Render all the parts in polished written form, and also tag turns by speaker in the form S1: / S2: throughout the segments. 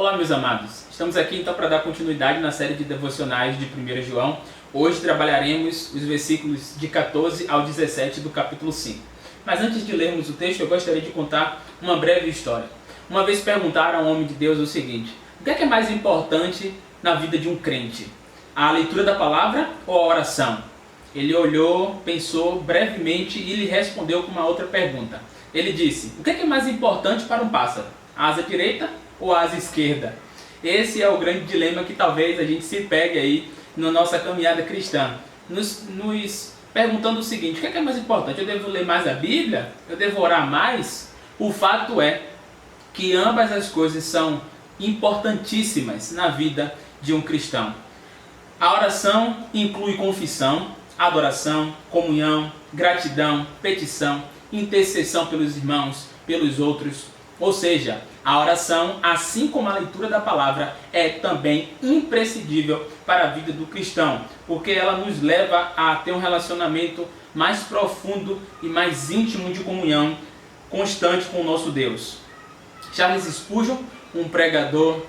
S1: Olá, meus amados. Estamos aqui então para dar continuidade na série de devocionais de 1 João. Hoje trabalharemos os versículos de 14 ao 17 do capítulo 5. Mas antes de lermos o texto, eu gostaria de contar uma breve história. Uma vez perguntaram a um homem de Deus o seguinte: o que é mais importante na vida de um crente? A leitura da palavra ou a oração? Ele olhou, pensou brevemente e lhe respondeu com uma outra pergunta. Ele disse: o que é mais importante para um pássaro? A asa direita ou a asa esquerda? Esse é o grande dilema que talvez a gente se pegue aí na nossa caminhada cristã. Nos perguntando o seguinte: o que é mais importante? Eu devo ler mais a Bíblia? Eu devo orar mais? O fato é que ambas as coisas são importantíssimas na vida de um cristão. A oração inclui confissão, adoração, comunhão, gratidão, petição, intercessão pelos irmãos, pelos outros. Ou seja, a oração, assim como a leitura da palavra, é também imprescindível para a vida do cristão, porque ela nos leva a ter um relacionamento mais profundo e mais íntimo de comunhão constante com o nosso Deus. Charles Spurgeon, um pregador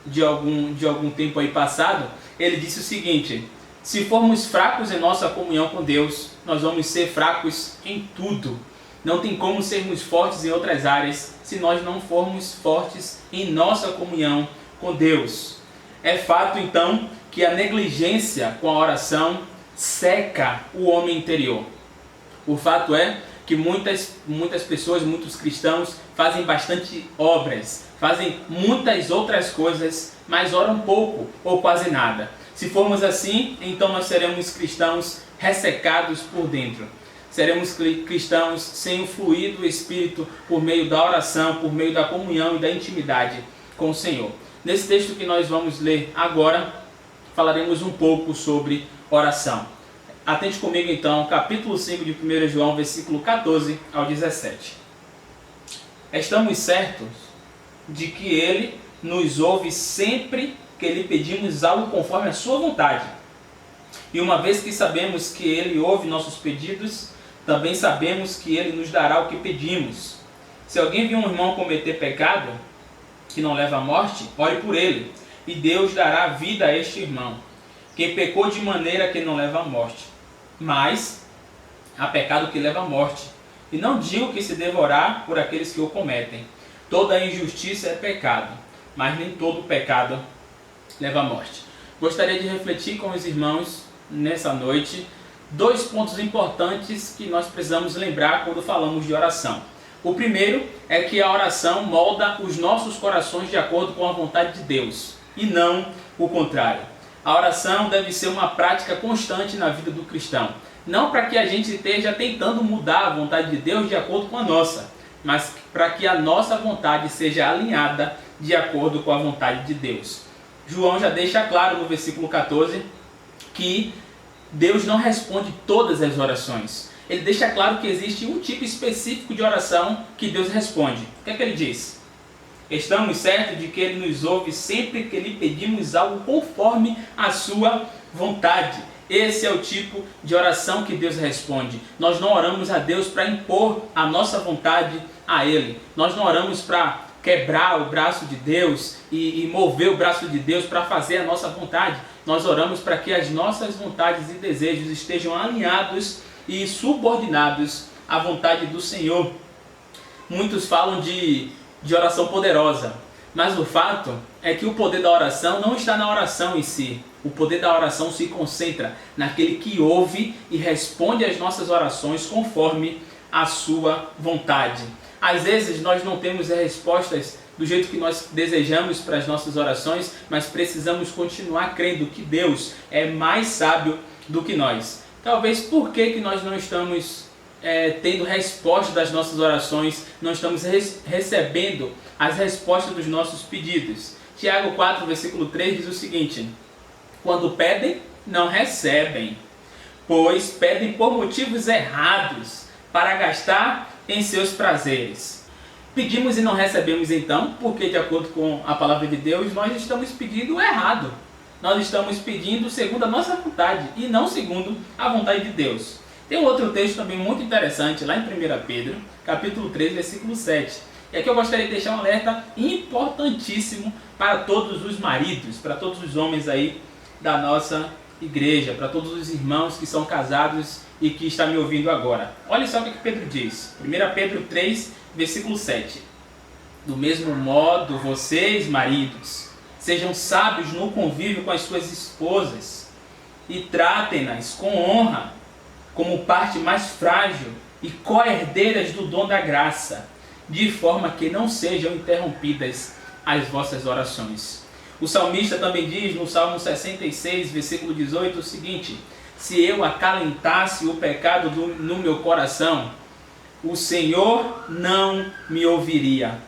S1: de algum tempo aí passado, ele disse o seguinte: se formos fracos em nossa comunhão com Deus, nós vamos ser fracos em tudo. Não tem como sermos fortes em outras áreas se nós não formos fortes em nossa comunhão com Deus. É fato então que a negligência com a oração seca o homem interior. O fato é que muitas pessoas, muitos cristãos fazem bastante obras, fazem muitas outras coisas, mas oram pouco ou quase nada. Se formos assim, então nós seremos cristãos ressecados por dentro. Seremos cristãos sem o fluir do Espírito por meio da oração, por meio da comunhão e da intimidade com o Senhor. Nesse texto que nós vamos ler agora, falaremos um pouco sobre oração. Atente comigo então, capítulo 5 de 1 João, versículo 14 ao 17. Estamos certos de que Ele nos ouve sempre que lhe pedimos algo conforme a sua vontade. E uma vez que sabemos que Ele ouve nossos pedidos, também sabemos que Ele nos dará o que pedimos. Se alguém viu um irmão cometer pecado que não leva à morte, ore por ele, e Deus dará vida a este irmão, que pecou de maneira que não leva à morte. Mas há pecado que leva à morte, e não digo que se deva orar por aqueles que o cometem. Toda injustiça é pecado, mas nem todo pecado leva à morte. Gostaria de refletir com os irmãos nessa noite dois pontos importantes que nós precisamos lembrar quando falamos de oração. O primeiro é que a oração molda os nossos corações de acordo com a vontade de Deus, e não o contrário. A oração deve ser uma prática constante na vida do cristão. Não para que a gente esteja tentando mudar a vontade de Deus de acordo com a nossa, mas para que a nossa vontade seja alinhada de acordo com a vontade de Deus. João já deixa claro no versículo 14 que Deus não responde todas as orações. Ele deixa claro que existe um tipo específico de oração que Deus responde. O que é que ele diz? Estamos certos de que Ele nos ouve sempre que lhe pedimos algo conforme a sua vontade. Esse é o tipo de oração que Deus responde. Nós não oramos a Deus para impor a nossa vontade a Ele. Nós não oramos para quebrar o braço de Deus e mover o braço de Deus para fazer a nossa vontade. Nós oramos para que as nossas vontades e desejos estejam alinhados e subordinados à vontade do Senhor. Muitos falam de oração poderosa, mas o fato é que o poder da oração não está na oração em si. O poder da oração se concentra naquele que ouve e responde às nossas orações conforme a sua vontade. Às vezes nós não temos as respostas do jeito que nós desejamos para as nossas orações, mas precisamos continuar crendo que Deus é mais sábio do que nós. Talvez por que nós não estamos tendo resposta das nossas orações, não estamos recebendo as respostas dos nossos pedidos. Tiago 4, versículo 3 diz o seguinte: quando pedem, não recebem, pois pedem por motivos errados, para gastar em seus prazeres. Pedimos e não recebemos então, porque de acordo com a palavra de Deus, nós estamos pedindo errado. Nós estamos pedindo segundo a nossa vontade e não segundo a vontade de Deus. Tem um outro texto também muito interessante, lá em 1 Pedro, capítulo 3, versículo 7, E aqui eu gostaria de deixar um alerta importantíssimo para todos os maridos, para todos os homens aí da nossa igreja, para todos os irmãos que são casados e que estão me ouvindo agora. Olha só o que Pedro diz, 1 Pedro 3, versículo 7. Do mesmo modo, vocês, maridos, sejam sábios no convívio com as suas esposas e tratem-nas com honra, como parte mais frágil e co-herdeiras do dom da graça, de forma que não sejam interrompidas as vossas orações. O salmista também diz no Salmo 66, versículo 18, o seguinte: se eu acalentasse o pecado no meu coração, o Senhor não me ouviria.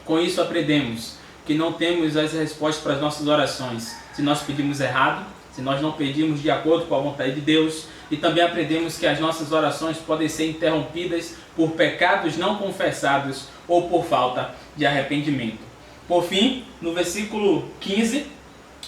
S1: Com isso aprendemos que não temos as respostas para as nossas orações se nós pedimos errado, se nós não pedimos de acordo com a vontade de Deus, e também aprendemos que as nossas orações podem ser interrompidas por pecados não confessados ou por falta de arrependimento. Por fim, no versículo 15,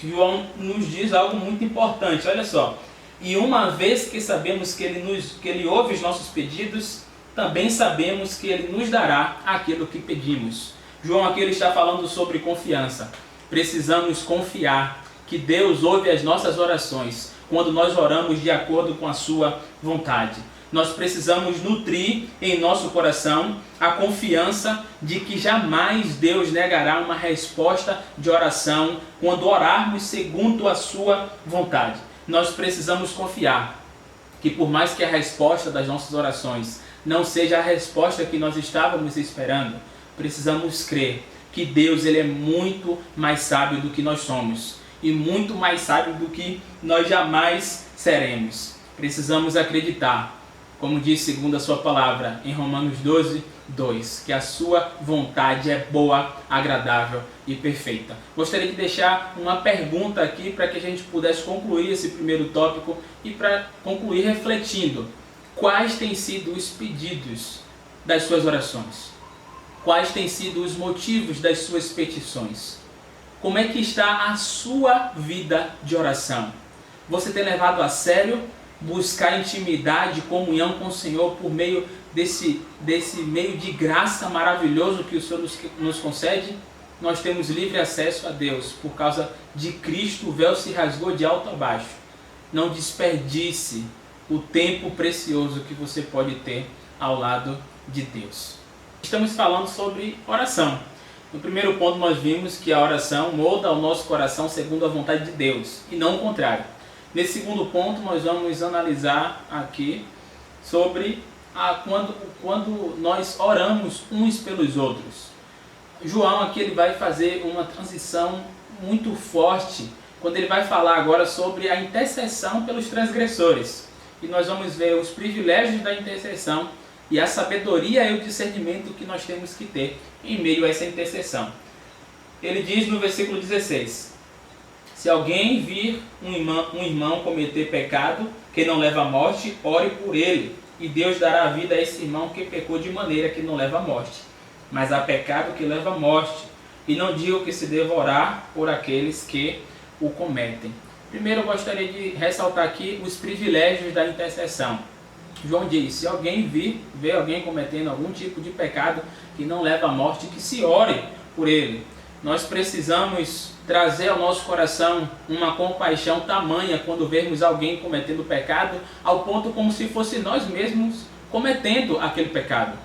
S1: João nos diz algo muito importante, olha só. E uma vez que sabemos que ele ouve os nossos pedidos, também sabemos que ele nos dará aquilo que pedimos. João aqui ele está falando sobre confiança. Precisamos confiar que Deus ouve as nossas orações quando nós oramos de acordo com a sua vontade. Nós precisamos nutrir em nosso coração a confiança de que jamais Deus negará uma resposta de oração quando orarmos segundo a sua vontade. Nós precisamos confiar que por mais que a resposta das nossas orações não seja a resposta que nós estávamos esperando, precisamos crer que Deus ele é muito mais sábio do que nós somos e muito mais sábio do que nós jamais seremos. Precisamos acreditar, como diz segundo a sua palavra em Romanos 12, 2, que a sua vontade é boa, agradável e perfeita. Gostaria de deixar uma pergunta aqui para que a gente pudesse concluir esse primeiro tópico e para concluir refletindo. Quais têm sido os pedidos das suas orações? Quais têm sido os motivos das suas petições? Como é que está a sua vida de oração? Você tem levado a sério buscar intimidade, comunhão com o Senhor por meio desse meio de graça maravilhoso que o Senhor nos concede? Nós temos livre acesso a Deus. Por causa de Cristo, o véu se rasgou de alto a baixo. Não desperdice o tempo precioso que você pode ter ao lado de Deus. Estamos falando sobre oração. No primeiro ponto nós vimos que a oração molda o nosso coração segundo a vontade de Deus e não o contrário. Nesse segundo ponto nós vamos analisar aqui sobre quando nós oramos uns pelos outros. João aqui ele vai fazer uma transição muito forte quando ele vai falar agora sobre a intercessão pelos transgressores. E nós vamos ver os privilégios da intercessão e a sabedoria e o discernimento que nós temos que ter em meio a essa intercessão. Ele diz no versículo 16: se alguém vir um irmão cometer pecado que não leva à morte, ore por ele, e Deus dará a vida a esse irmão que pecou de maneira que não leva à morte. Mas há pecado que leva à morte, e não digo que se deva orar por aqueles que o cometem. Primeiro eu gostaria de ressaltar aqui os privilégios da intercessão. João diz, se alguém ver alguém cometendo algum tipo de pecado que não leva à morte, que se ore por ele. Nós precisamos trazer ao nosso coração uma compaixão tamanha quando vermos alguém cometendo pecado, ao ponto como se fosse nós mesmos cometendo aquele pecado.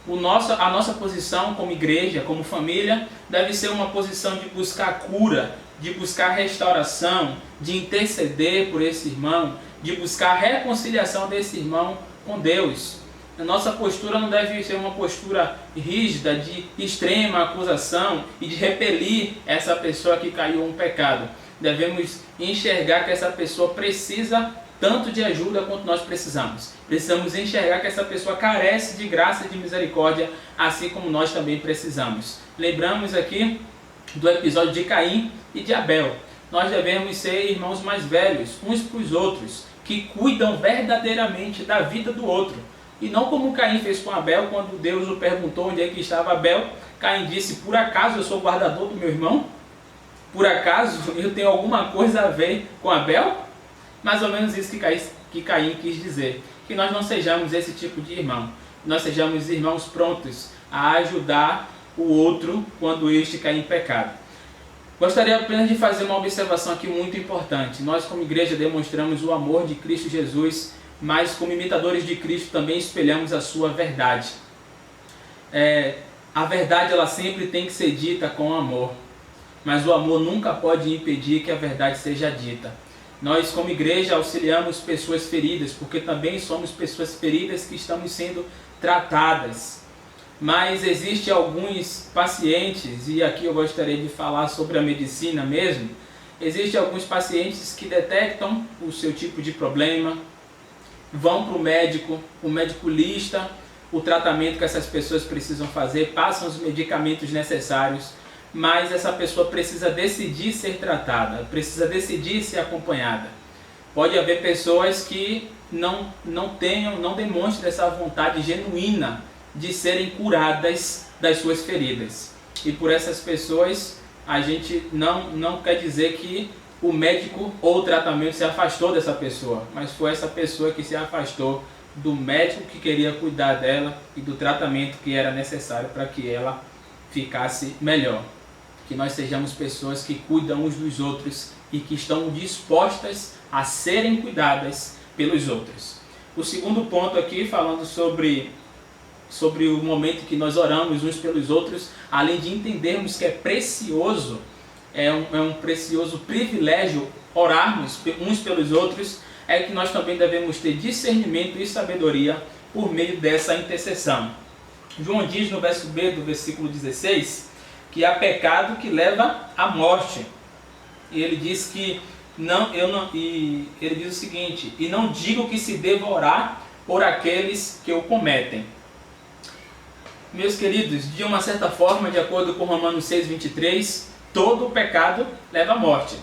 S1: A nossa posição como igreja, como família, deve ser uma posição de buscar cura, de buscar restauração, de interceder por esse irmão, de buscar a reconciliação desse irmão com Deus. A nossa postura não deve ser uma postura rígida, de extrema acusação e de repelir essa pessoa que caiu em um pecado. Devemos enxergar que essa pessoa precisa tanto de ajuda quanto nós precisamos. Precisamos enxergar que essa pessoa carece de graça e de misericórdia, assim como nós também precisamos. Lembramos aqui do episódio de Caim e de Abel. Nós devemos ser irmãos mais velhos, uns para os outros, que cuidam verdadeiramente da vida do outro. E não como Caim fez com Abel, quando Deus o perguntou onde é que estava Abel. Caim disse, por acaso eu sou guardador do meu irmão? Por acaso eu tenho alguma coisa a ver com Abel? Mais ou menos isso que Caim quis dizer. Que nós não sejamos esse tipo de irmão. Nós sejamos irmãos prontos a ajudar o outro quando este cai em pecado. Gostaria apenas de fazer uma observação aqui muito importante. Nós, como igreja, demonstramos o amor de Cristo Jesus, mas como imitadores de Cristo também espelhamos a sua verdade. A verdade ela sempre tem que ser dita com amor, mas o amor nunca pode impedir que a verdade seja dita. Nós, como igreja, auxiliamos pessoas feridas, porque também somos pessoas feridas que estamos sendo tratadas. Mas existem alguns pacientes, e aqui eu gostaria de falar sobre a medicina mesmo, existem alguns pacientes que detectam o seu tipo de problema, vão para o médico lista o tratamento que essas pessoas precisam fazer, passam os medicamentos necessários, mas essa pessoa precisa decidir ser tratada, precisa decidir ser acompanhada. Pode haver pessoas que não demonstrem essa vontade genuína de serem curadas das suas feridas. E por essas pessoas, a gente não quer dizer que o médico ou o tratamento se afastou dessa pessoa, mas foi essa pessoa que se afastou do médico que queria cuidar dela e do tratamento que era necessário para que ela ficasse melhor. Que nós sejamos pessoas que cuidam uns dos outros e que estão dispostas a serem cuidadas pelos outros. O segundo ponto aqui, falando sobre o momento que nós oramos uns pelos outros, além de entendermos que é precioso, é um precioso privilégio orarmos uns pelos outros, é que nós também devemos ter discernimento e sabedoria por meio dessa intercessão. João diz no verso B do versículo 16 que há pecado que leva à morte. E ele diz que ele diz o seguinte: e não digo que se deva orar por aqueles que o cometem. Meus queridos, de uma certa forma, de acordo com Romanos 6,23, todo pecado leva à morte.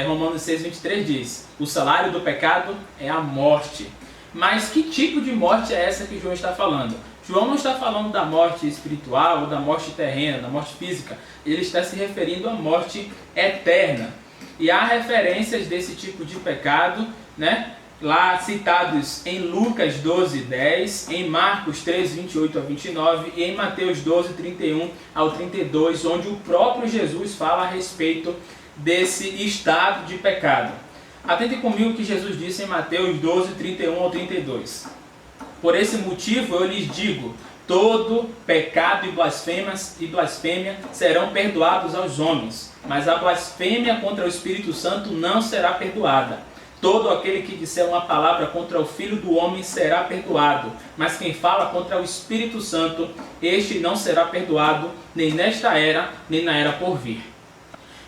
S1: Romanos 6,23 diz: o salário do pecado é a morte. Mas que tipo de morte é essa que João está falando? João não está falando da morte espiritual ou da morte terrena, da morte física. Ele está se referindo à morte eterna. E há referências desse tipo de pecado, lá citados em Lucas 12:10, em Marcos 3:28 a 29 e em Mateus 12:31 ao 32, onde o próprio Jesus fala a respeito desse estado de pecado. Atente comigo que Jesus disse em Mateus 12:31 ao 32. Por esse motivo eu lhes digo, todo pecado e blasfêmia serão perdoados aos homens, mas a blasfêmia contra o Espírito Santo não será perdoada. Todo aquele que disser uma palavra contra o Filho do Homem será perdoado, mas quem fala contra o Espírito Santo, este não será perdoado, nem nesta era, nem na era por vir.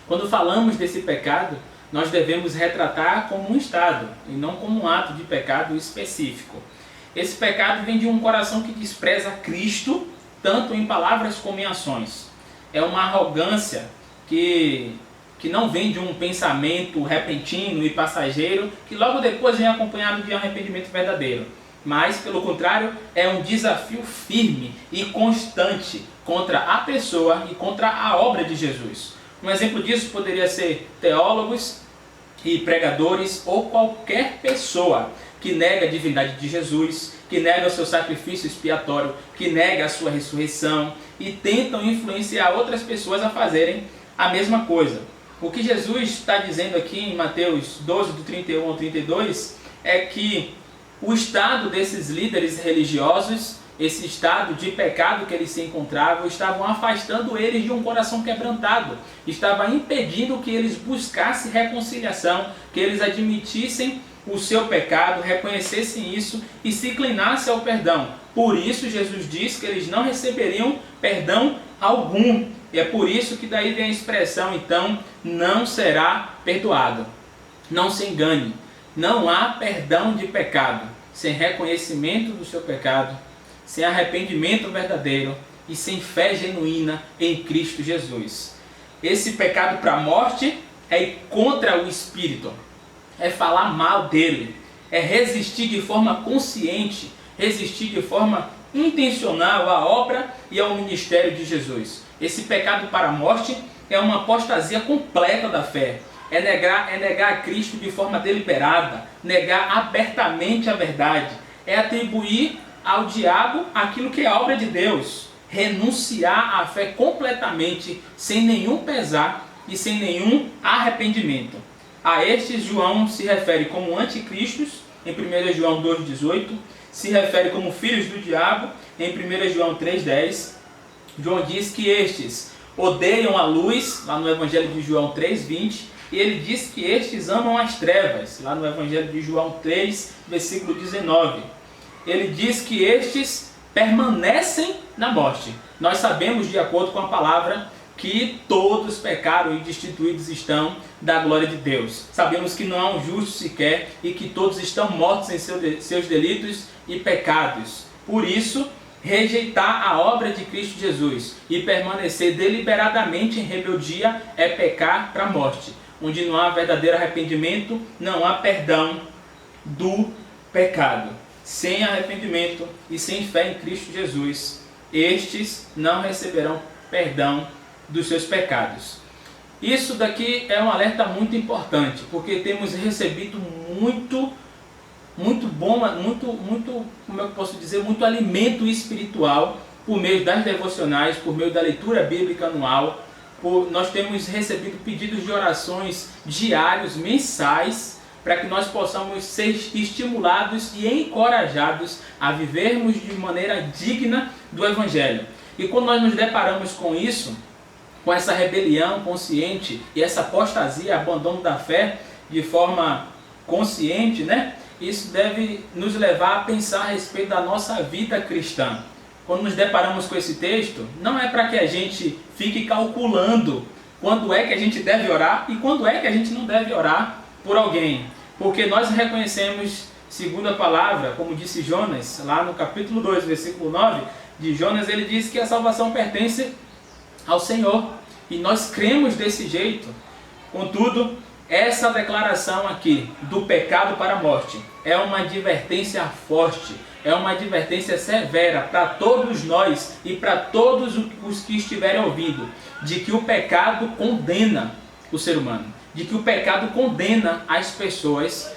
S1: Quando falamos desse pecado, nós devemos retratar como um estado, e não como um ato de pecado específico. Esse pecado vem de um coração que despreza Cristo, tanto em palavras como em ações. É uma arrogância que não vem de um pensamento repentino e passageiro, que logo depois vem acompanhado de um arrependimento verdadeiro. Mas, pelo contrário, é um desafio firme e constante contra a pessoa e contra a obra de Jesus. Um exemplo disso poderia ser teólogos e pregadores ou qualquer pessoa que nega a divindade de Jesus, que nega o seu sacrifício expiatório, que nega a sua ressurreição e tentam influenciar outras pessoas a fazerem a mesma coisa. O que Jesus está dizendo aqui em Mateus 12, do 31 ao 32, é que o estado desses líderes religiosos, esse estado de pecado que eles se encontravam, estavam afastando eles de um coração quebrantado, estava impedindo que eles buscassem reconciliação, que eles admitissem o seu pecado, reconhecessem isso e se inclinassem ao perdão. Por isso Jesus diz que eles não receberiam perdão algum. E é por isso que daí vem a expressão, então, não será perdoado. Não se engane, não há perdão de pecado sem reconhecimento do seu pecado, sem arrependimento verdadeiro e sem fé genuína em Cristo Jesus. Esse pecado para a morte é ir contra o Espírito, é falar mal dele, é resistir de forma consciente, resistir de forma intencional à obra e ao ministério de Jesus. Esse pecado para a morte é uma apostasia completa da fé. É negar a Cristo de forma deliberada, negar abertamente a verdade. É atribuir ao diabo aquilo que é obra de Deus. renunciar à fé completamente, sem nenhum pesar e sem nenhum arrependimento. A estes João se refere como anticristos, em 1 João 2,18, se refere como filhos do diabo, em 1 João 3,10. João diz que estes odeiam a luz, lá no Evangelho de João 3,20, e ele diz que estes amam as trevas, lá no Evangelho de João 3, versículo 19. Ele diz que estes permanecem na morte. Nós sabemos, de acordo com a palavra, que todos pecaram e destituídos estão da glória de Deus. Sabemos que não há um justo sequer e que todos estão mortos em seus delitos e pecados. Por isso, rejeitar a obra de Cristo Jesus e permanecer deliberadamente em rebeldia é pecar para a morte. Onde não há verdadeiro arrependimento, não há perdão do pecado. Sem arrependimento e sem fé em Cristo Jesus, estes não receberão perdão dos seus pecados. Isso daqui é um alerta muito importante, porque temos recebido muito como eu posso dizer, muito alimento espiritual por meio das devocionais, por meio da leitura bíblica anual. Nós temos recebido pedidos de orações diários, mensais, para que nós possamos ser estimulados e encorajados a vivermos de maneira digna do Evangelho. E quando nós nos deparamos com isso, com essa rebelião consciente e essa apostasia, abandono da fé de forma consciente, isso deve nos levar a pensar a respeito da nossa vida cristã. Quando nos deparamos com esse texto, não é para que a gente fique calculando quando é que a gente deve orar e quando é que a gente não deve orar por alguém. Porque nós reconhecemos, segundo a palavra, como disse Jonas, lá no capítulo 2, versículo 9 de Jonas, ele diz que a salvação pertence ao Senhor. E nós cremos desse jeito. Contudo, essa declaração aqui, do pecado para a morte, é uma advertência forte, é uma advertência severa para todos nós e para todos os que estiverem ouvindo, de que o pecado condena o ser humano, de que o pecado condena as pessoas,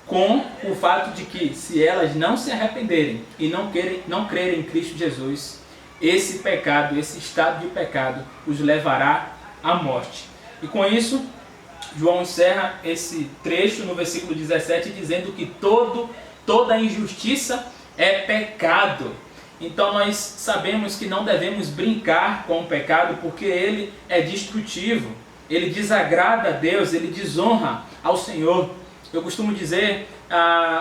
S1: com o fato de que, se elas não se arrependerem e não crerem em Cristo Jesus, esse pecado, esse estado de pecado, os levará à morte. E com isso, João encerra esse trecho no versículo 17, dizendo que toda injustiça é pecado. Então nós sabemos que não devemos brincar com o pecado, porque ele é destrutivo, ele desagrada a Deus, ele desonra ao Senhor. Eu costumo dizer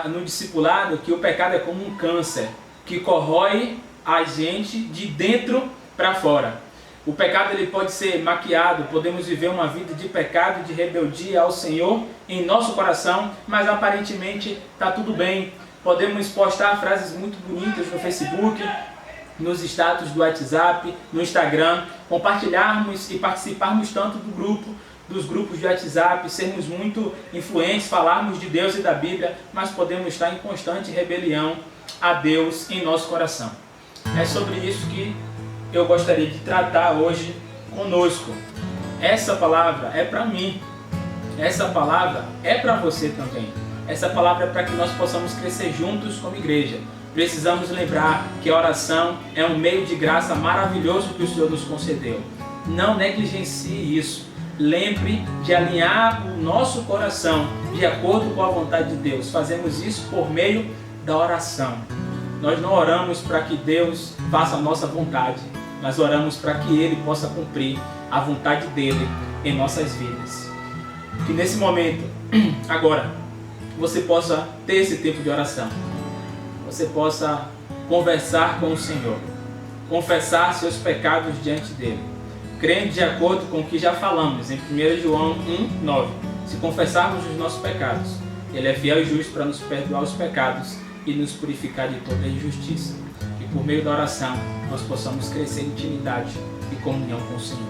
S1: no discipulado que o pecado é como um câncer que corrói a gente de dentro para fora. O pecado ele pode ser maquiado, podemos viver uma vida de pecado, de rebeldia ao Senhor em nosso coração, mas aparentemente está tudo bem. Podemos postar frases muito bonitas no Facebook, nos status do WhatsApp, no Instagram, compartilharmos e participarmos tanto dos grupos de WhatsApp, sermos muito influentes, falarmos de Deus e da Bíblia, mas podemos estar em constante rebelião a Deus em nosso coração. É sobre isso que eu gostaria de tratar hoje conosco. Essa palavra é para mim, essa palavra é para você também. Essa palavra é para que nós possamos crescer juntos como igreja. Precisamos lembrar que a oração é um meio de graça maravilhoso que o Senhor nos concedeu. Não negligencie isso. Lembre de alinhar o nosso coração de acordo com a vontade de Deus. Fazemos isso por meio da oração. Nós não oramos para que Deus faça a nossa vontade, mas oramos para que Ele possa cumprir a vontade dEle em nossas vidas. Que nesse momento, agora, você possa ter esse tempo de oração. Você possa conversar com o Senhor, confessar seus pecados diante dEle, crendo de acordo com o que já falamos em 1 João 1:9. Se confessarmos os nossos pecados, Ele é fiel e justo para nos perdoar os pecados e nos purificar de toda injustiça. E por meio da oração, nós possamos crescer em intimidade e comunhão com o Senhor.